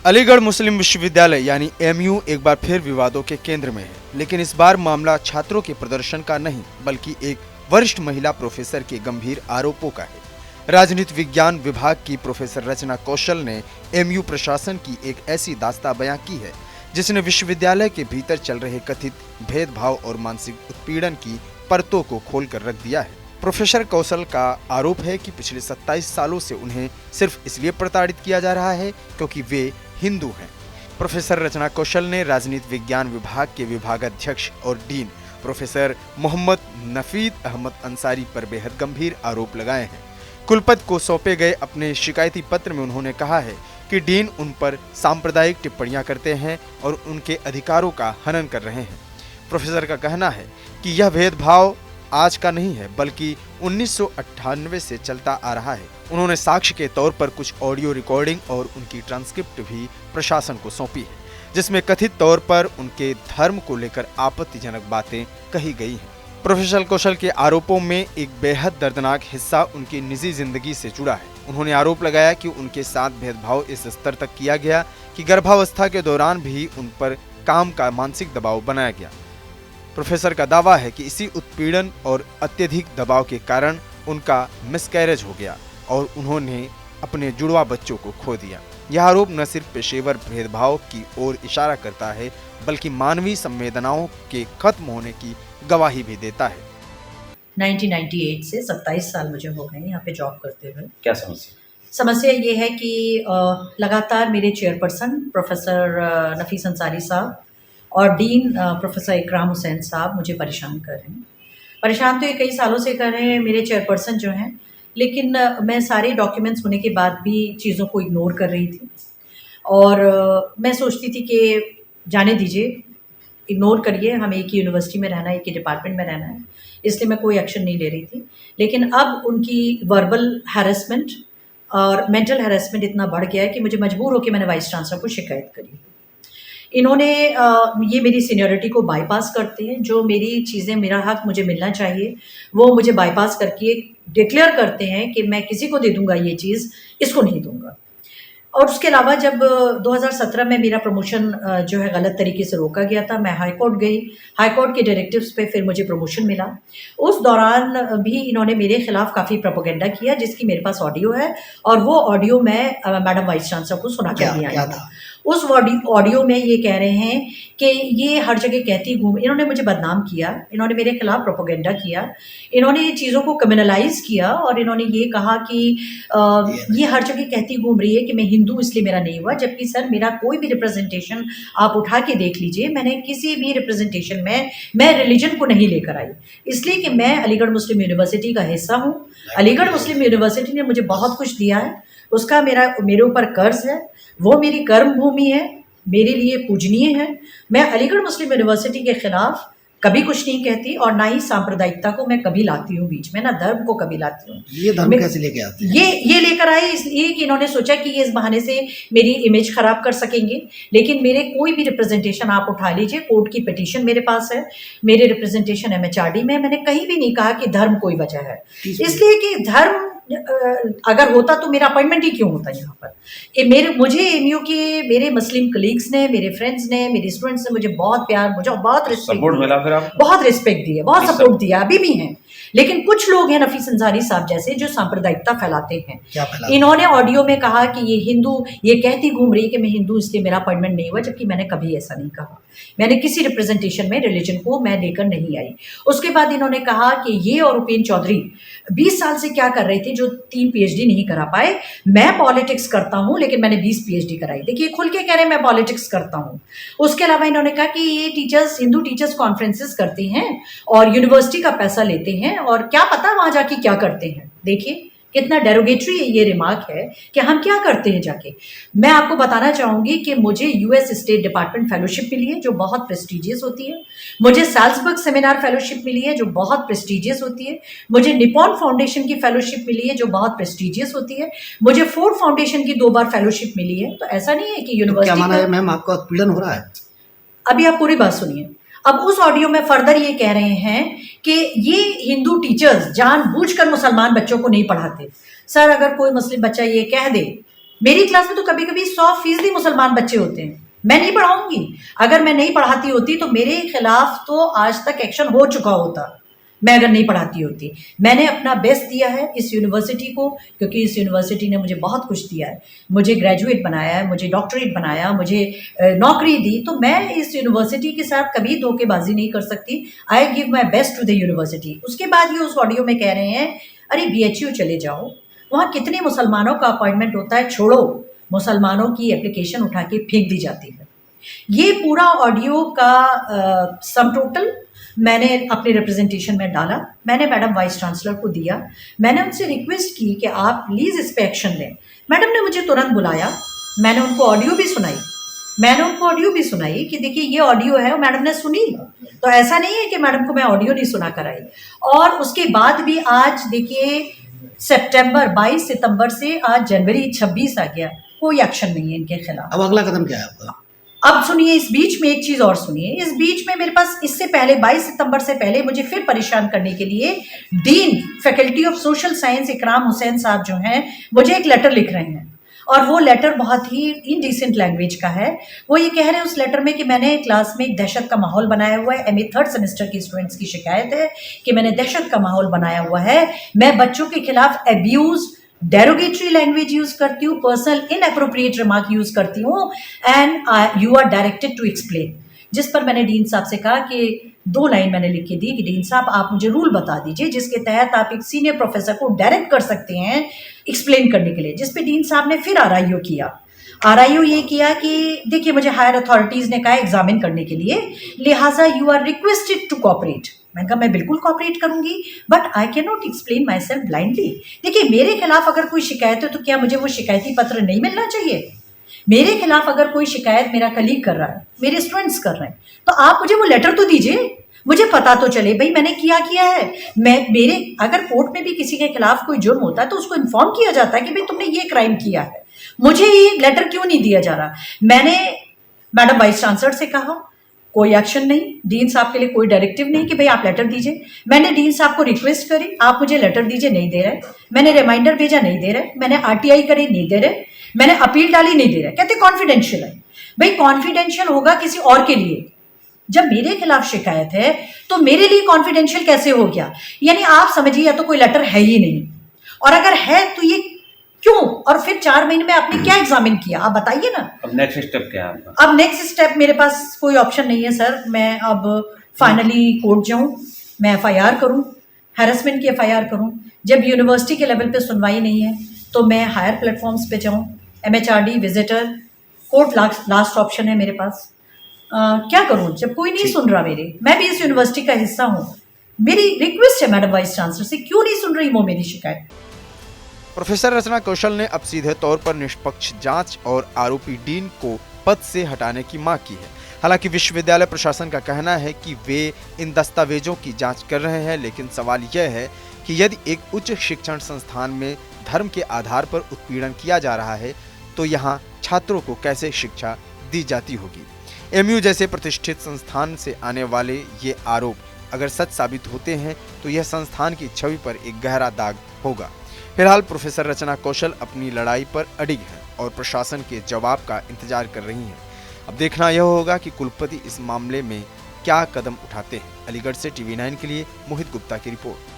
अलीगढ़ मुस्लिम विश्वविद्यालय यानी एमयू एक बार फिर विवादों के केंद्र में है, लेकिन इस बार मामला छात्रों के प्रदर्शन का नहीं बल्कि एक वरिष्ठ महिला प्रोफेसर के गंभीर आरोपों का है। राजनीति विज्ञान विभाग की प्रोफेसर रचना कौशल ने एमयू प्रशासन की एक ऐसी दास्तां बयां की है जिसने विश्वविद्यालय के भीतर चल रहे कथित भेदभाव और मानसिक उत्पीड़न की परतों को खोलकर रख दिया है। प्रोफेसर कौशल का आरोप है कि पिछले 27 सालों से उन्हें सिर्फ इसलिए प्रताड़ित किया जा रहा है क्योंकि वे हिंदू हैं। प्रोफेसर रचना कौशल ने राजनीति विज्ञान विभाग के विभागाध्यक्ष और डीन प्रोफेसर मोहम्मद नफीद अहमद अंसारी पर बेहद गंभीर आरोप लगाए हैं। कुलपति को सौंपे गए अपने शिकायती पत्र में उन्होंने कहा है कि डीन उन पर सांप्रदायिक टिप्पणियां करते हैं और उनके अधिकारों का हनन कर रहे हैं। प्रोफेसर का कहना है कि यह भेदभाव आज का नहीं है बल्कि 1998 से चलता आ रहा है। उन्होंने साक्ष्य के तौर पर कुछ ऑडियो रिकॉर्डिंग और उनकी ट्रांसक्रिप्ट भी प्रशासन को सौंपी है, जिसमें कथित तौर पर उनके धर्म को लेकर आपत्तिजनक बातें कही गई हैं। प्रोफेसर कौशल के आरोपों में एक बेहद दर्दनाक हिस्सा उनकी निजी जिंदगी से जुड़ा है। उन्होंने आरोप लगाया कि उनके साथ भेदभाव इस स्तर तक किया गया कि गर्भावस्था के दौरान भी उन पर काम का मानसिक दबाव बनाया गया। प्रोफेसर का दावा है कि इसी उत्पीड़न और अत्यधिक दबाव के कारण उनका मिसकैरेज हो गया और उन्होंने अपने जुड़वा बच्चों को खो दिया। यह आरोप न सिर्फ पेशेवर भेदभाव की ओर इशारा करता है बल्कि मानवीय संवेदनाओं के खत्म होने की गवाही भी देता है। 1998 से 27 साल मुझे हो गए यहाँ पे जॉब करते हुए। क्या समस्या ये है कि लगातार मेरे चेयरपर्सन प्रोफेसर नफीस अंसारी साहब और डीन प्रोफेसर इकराम हुसैन साहब मुझे परेशान कर रहे हैं। परेशान तो ये कई सालों से कर रहे हैं मेरे चेयरपर्सन जो हैं, लेकिन मैं सारे डॉक्यूमेंट्स होने के बाद भी चीज़ों को इग्नोर कर रही थी और मैं सोचती थी कि जाने दीजिए, इग्नोर करिए, हमें एक ही यूनिवर्सिटी में रहना है, एक ही डिपार्टमेंट में रहना है, इसलिए मैं कोई एक्शन नहीं ले रही थी। लेकिन अब उनकी वर्बल हैरेसमेंट और मेंटल हैरेसमेंट इतना बढ़ गया है कि मुझे मजबूर होकर मैंने वाइस चांसलर को शिकायत करी। इन्होंने ये मेरी सीनियरिटी को बाईपास करते हैं, जो मेरी चीज़ें, मेरा हक मुझे मिलना चाहिए वो मुझे बाईपास करके डिक्लेयर करते हैं कि मैं किसी को दे दूंगा ये चीज़, इसको नहीं दूंगा। और उसके अलावा जब 2017 में मेरा प्रमोशन जो है गलत तरीके से रोका गया था, मैं हाई कोर्ट गई, हाई कोर्ट के डायरेक्टिव्स पे फिर मुझे प्रमोशन मिला। उस दौरान भी इन्होंने मेरे खिलाफ काफ़ी प्रोपेगेंडा किया, जिसकी मेरे पास ऑडियो है और वो ऑडियो मैं मैडम वाइस चांसलर को सुना के दिया था। उस ऑडियो में ये कह रहे हैं कि ये हर जगह कहती घूम, इन्होंने मुझे बदनाम किया, इन्होंने मेरे खिलाफ प्रोपेगेंडा किया, इन्होंने ये चीज़ों को कम्युनलाइज किया और इन्होंने ये कहा कि ये हर जगह कहती घूम रही है कि मैं हिंदू इसलिए मेरा नहीं हुआ। जबकि सर, मेरा कोई भी रिप्रेजेंटेशन आप उठा के देख लीजिए, मैंने किसी भी रिप्रेजेंटेशन में मैं रिलीजन को नहीं लेकर आई, इसलिए कि मैं अलीगढ़ मुस्लिम यूनिवर्सिटी का हिस्सा हूँ। अलीगढ़ मुस्लिम यूनिवर्सिटी ने मुझे बहुत कुछ दिया है, उसका मेरे ऊपर कर्ज है, वो मेरी कर्म भूमि है, मेरे लिए पूजनीय है। मैं अलीगढ़ मुस्लिम यूनिवर्सिटी के खिलाफ कभी कुछ नहीं कहती और ना ही सांप्रदायिकता को मैं कभी लाती हूँ बीच में, ना धर्म को कभी लाती हूँ। ये धर्म कैसे लेके आते हैं? ये लेकर आए इसलिए कि इन्होंने सोचा कि ये इस बहाने से मेरी इमेज खराब कर सकेंगे। लेकिन मेरे कोई भी रिप्रेजेंटेशन आप उठा लीजिए, कोर्ट की पिटीशन मेरे पास है, मेरे रिप्रेजेंटेशन MHRD में, मैंने कहीं भी नहीं कहा कि धर्म कोई वजह है, इसलिए कि धर्म अगर होता तो मेरा अपॉइंटमेंट ही क्यों होता यहाँ पर। मुझे एमयू के मेरे मुस्लिम कलीग्स ने, मेरे फ्रेंड्स ने, मेरे स्टूडेंट्स ने मुझे बहुत प्यार, मुझे बहुत सपोर्ट मिला, फिर आप बहुत रिस्पेक्ट दिया, बहुत सपोर्ट दिया, अभी भी हैं। लेकिन कुछ लोग हैं नफीस अंसारी साहब जैसे जो सांप्रदायिकता फैलाते हैं। इन्होंने ऑडियो में कहा कि ये हिंदू, ये कहती घूम रही है कि मैं हिंदू इसलिए मेरा अपॉइंटमेंट नहीं हुआ, जबकि मैंने कभी ऐसा नहीं कहा। मैंने किसी रिप्रेजेंटेशन में रिलीजन को मैं लेकर नहीं आई। उसके बाद इन्होंने कहा कि ये और उपेंद्र चौधरी 20 साल से क्या कर रहे थे जो 3 PhD नहीं करा पाए। मैं पॉलिटिक्स करता हूँ लेकिन मैंने 20 PhD कराई। देखिए, खुल के कह रहे हैं मैं पॉलिटिक्स करता हूँ। उसके अलावा इन्होंने कहा कि ये टीचर्स, हिंदू टीचर्स कॉन्फ्रेंसेस करते हैं और यूनिवर्सिटी का पैसा लेते हैं और क्या पता वहाँ जाके क्या करते हैं। देखिए कितना डेरोगेटरी ये रिमार्क है कि हम क्या करते हैं जाके। मैं आपको बताना चाहूँगी कि मुझे US स्टेट डिपार्टमेंट फेलोशिप मिली है जो बहुत प्रेस्टिजियस होती है, मुझे साल्सबर्ग सेमिनार फेलोशिप मिली है जो बहुत प्रेस्टिजियस होती है, मुझे निपॉन फाउंडेशन की फेलोशिप मिली है जो बहुत प्रेस्टिजियस होती है, मुझे फोर्ड फाउंडेशन की 2 बार फेलोशिप मिली है। तो ऐसा नहीं है कि यूनिवर्सिटी, क्या माना है मैम, आपका उत्पीड़न हो रहा है? अभी आप पूरी बात सुनिए। अब उस ऑडियो में फर्दर ये कह रहे हैं कि ये हिंदू टीचर्स जानबूझकर मुसलमान बच्चों को नहीं पढ़ाते। सर, अगर कोई मुस्लिम बच्चा ये कह दे मेरी क्लास में तो कभी कभी 100% मुसलमान बच्चे होते हैं। मैं नहीं पढ़ाऊंगी। अगर मैं नहीं पढ़ाती होती तो मेरे खिलाफ तो आज तक एक्शन हो चुका होता, मैं अगर नहीं पढ़ाती होती। मैंने अपना बेस्ट दिया है इस यूनिवर्सिटी को, क्योंकि इस यूनिवर्सिटी ने मुझे बहुत कुछ दिया है। मुझे ग्रेजुएट बनाया है, मुझे डॉक्टरेट बनाया, मुझे नौकरी दी। तो मैं इस यूनिवर्सिटी के साथ कभी धोखेबाजी नहीं कर सकती। I give my best to the university. उसके बाद ये उस ऑडियो में कह रहे हैं, अरे BHU चले जाओ, वहाँ कितने मुसलमानों का अपॉइंटमेंट होता है, छोड़ो, मुसलमानों की एप्लीकेशन उठा के फेंक दी जाती है। ये पूरा ऑडियो का सम टोटल मैंने अपने रिप्रेजेंटेशन में डाला। मैंने मैडम वाइस चांसलर को दिया। मैंने उनसे रिक्वेस्ट की कि आप प्लीज़ इस पर एक्शन लें। मैडम ने मुझे तुरंत बुलाया। मैंने उनको ऑडियो भी सुनाई कि देखिए ये ऑडियो है, और मैडम ने सुनी। तो ऐसा नहीं है कि मैडम को मैं ऑडियो नहीं सुना कर आई। और उसके बाद भी आज देखिए 22 सितंबर से आज जनवरी 26 आ गया, कोई एक्शन नहीं है इनके खिलाफ। अब अगला कदम क्या है आपका? अब सुनिए, इस बीच में एक चीज और सुनिए। इस बीच में मेरे पास इससे पहले 22 सितंबर से पहले मुझे फिर परेशान करने के लिए dean faculty of social science इकराम हुसैन साहब जो हैं, मुझे एक लेटर लिख रहे हैं, और वो लेटर बहुत ही इनडिसेंट लैंग्वेज का है। वो ये कह रहे हैं उस लेटर में कि मैंने क्लास में एक दहशत का माहौल बनाया हुआ है। MA 3rd सेमेस्टर की स्टूडेंट्स की शिकायत है कि मैंने दहशत का माहौल बनाया हुआ है। मैं बच्चों के खिलाफ एब्यूज, डेरोगेटरी लैंग्वेज यूज करती हूँ, पर्सनल इनएप्रोप्रिएट रिमार्क यूज करती हूँ, and you are directed to explain. जिस पर मैंने डीन साहब से कहा कि 2 लाइन मैंने लिख के दी कि डीन साहब आप मुझे रूल बता दीजिए जिसके तहत आप एक सीनियर प्रोफेसर को डायरेक्ट कर सकते हैं एक्सप्लेन करने के लिए। जिस पे डीन साहब ने फिर RIO किया। RIO ये किया कि देखिए मुझे हायर अथॉरिटीज ने कहा एग्जामिन करने के लिए, लिहाजा you are requested to cooperate. मैंने कहा मैं बिल्कुल कोऑपरेट करूंगी, but I can not explain myself blindly. देखिए मेरे खिलाफ अगर कोई शिकायत है तो क्या मुझे वो शिकायती पत्र नहीं मिलना चाहिए? मेरे खिलाफ अगर कोई शिकायत मेरा कलीग कर रहा है, मेरे स्टूडेंट्स कर रहे हैं, तो आप मुझे वो लेटर तो दीजिए, मुझे पता तो चले भाई मैंने किया है। मेरे अगर कोर्ट में भी किसी के खिलाफ कोई जुर्म होता है तो उसको इन्फॉर्म किया जाता है कि भाई तुमने ये क्राइम किया है। मुझे ये लेटर क्यों नहीं दिया जा रहा? मैंने मैडम वाइस चांसलर से कहा, कोई एक्शन नहीं। डीन साहब के लिए कोई डायरेक्टिव नहीं कि भाई आप लेटर दीजिए। मैंने डीन साहब को रिक्वेस्ट करी, आप मुझे लेटर दीजिए, नहीं दे रहे। मैंने रिमाइंडर भेजा, नहीं दे रहे। मैंने RTI करी, नहीं दे रहे। मैंने अपील डाली, नहीं दे रहे। कहते कॉन्फिडेंशियल है। भाई कॉन्फिडेंशियल होगा किसी और के लिए, जब मेरे खिलाफ शिकायत है तो मेरे लिए कॉन्फिडेंशियल कैसे हो गया? यानी आप समझिए या तो कोई लेटर है ही नहीं, और अगर है तो ये क्यों? और फिर 4 महीने में आपने क्या एग्जामिन किया, आप बताइए ना। अब नेक्स्ट स्टेप क्या है आपका? अब नेक्स्ट स्टेप मेरे पास कोई ऑप्शन नहीं है सर। मैं अब फाइनली कोर्ट जाऊं, मैं FIR करूं, हैरेसमेंट की FIR करूं। जब यूनिवर्सिटी के लेवल पे सुनवाई नहीं है तो मैं हायर प्लेटफॉर्म्स पे जाऊं, MHRD, visitor, court last option है मेरे पास। क्या करूं जब कोई नहीं सुन रहा मेरे? मैं भी इस यूनिवर्सिटी का हिस्सा हूं। मेरी रिक्वेस्ट है मैडम वाइस चांसलर से, क्यों नहीं सुन रही वो मेरी शिकायत? प्रोफेसर रचना कौशल ने अब सीधे तौर पर निष्पक्ष जांच और आरोपी डीन को पद से हटाने की मांग की है। हालांकि विश्वविद्यालय प्रशासन का कहना है कि वे इन दस्तावेजों की जांच कर रहे हैं, लेकिन सवाल यह है कि यदि एक उच्च शिक्षण संस्थान में धर्म के आधार पर उत्पीड़न किया जा रहा है तो यहाँ छात्रों को कैसे शिक्षा दी जाती होगी। MU जैसे प्रतिष्ठित संस्थान से आने वाले ये आरोप अगर सच साबित होते हैं तो यह संस्थान की छवि पर एक गहरा दाग होगा। फिलहाल प्रोफेसर रचना कौशल अपनी लड़ाई पर अडिग हैं और प्रशासन के जवाब का इंतजार कर रही हैं। अब देखना यह होगा कि कुलपति इस मामले में क्या कदम उठाते हैं। अलीगढ़ से TV9 के लिए मोहित गुप्ता की रिपोर्ट।